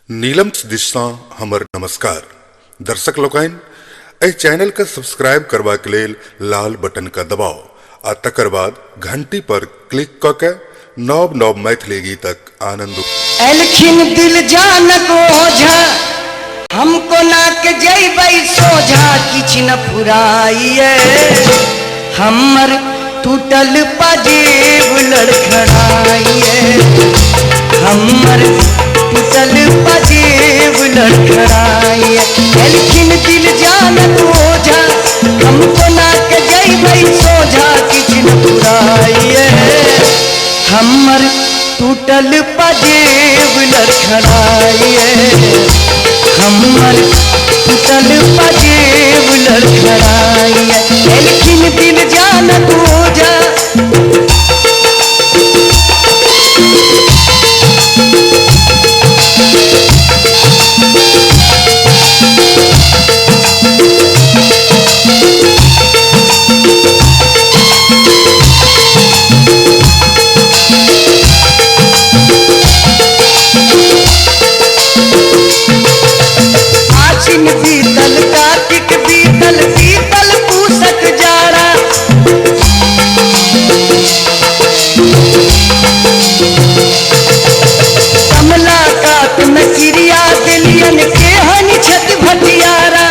नीलम दिशा हमर नमस्कार दर्शक लोकन ए चैनल का सब्सक्राइब करवा के लेल लाल बटन का दबाओ आ तकर बाद घंटी पर क्लिक क के नव नव मैथिली गीतक आनंद एलखिन दिल जानक ओझा हमको नाक जैबै सोझा किछ न फुराइए हमर टूटल पाजेब लड़खड़ाइए हमर टूटल पाजेब लड़खड़ाइए एलखिन दिल जानक ओझा हमको नाक जैबै सोझा किछ न फुराइए हमर टूटल पाजेब लड़खड़ाइए हमर टूटल पाजेब लड़खड़ाइए एलखिन दिल जानक ओझा आश्विन बीतल कार्तिक बीतल बीतल पूसक जाड़ा कमला कात में क्रिया दिलियन केहन छत भटियारा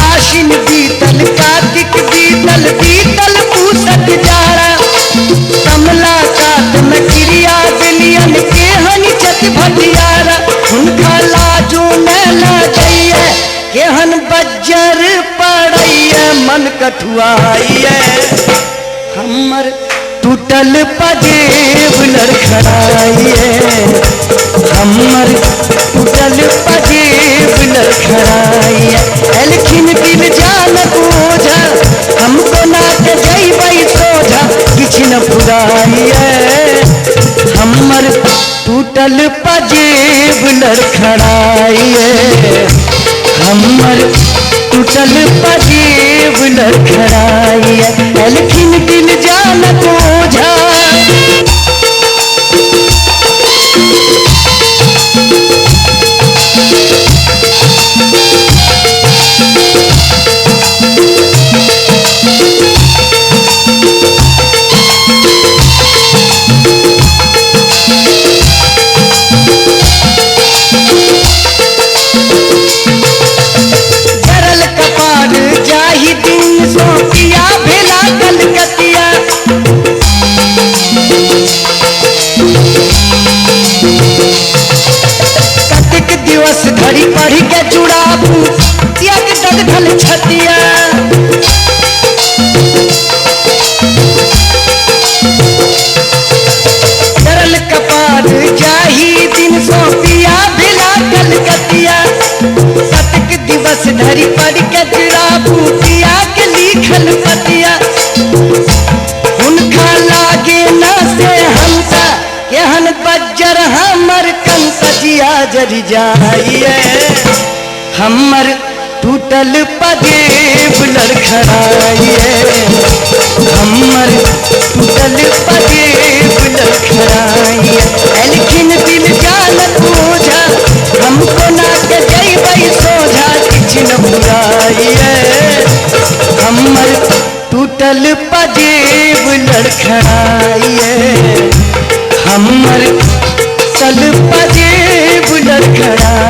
आश्विन बीतल कार्तिक बीतल बीतल पूसक जाड़ा कमला कात में क्रिया दिलियन केहन छत भटियारा हुनका लाजो न लागैए केहन बज्जर पड़ैए मन कठुआइए हमर टूटल पाजेब लड़खड़ाइए हमर टूटल पाजेब लड़खड़ाइए एलखिन दिल जानक ओझा हमको नाक जैबै सोझा किछ न फुराइए हमर टूटल पाजेब लड़खड़ाइए हमर टूटल पाजेब लड़खड़ाइए एलखिन दिल जानक ओझा जरल कपार जाहि दिन सो पिया भेला कलकतिया कतेक दिवस धरि पढ़ि के जुड़ाबू त्याग दग्धल छतिया जरल कपार जाहि दिन सो पिया भेला कलकतिया कतेक दिवस धरि पढ़ के जुड़ाबू पिया के लिखल पतिया हुनका लागे न से हमसा केहन बज्जर हमर कंसजिया जरि जाइए हमर टूटल पाजेब लड़खड़ाइए हमर टूटल पाजेब लड़खड़ाइए एलखिन दिल जानक ओझा हमको नाक जैबै सोझा किछ न फुराइए हमर टूटल पाजेब लड़खड़ाइए हमर टूटल पाजेब लड़खड़ाइए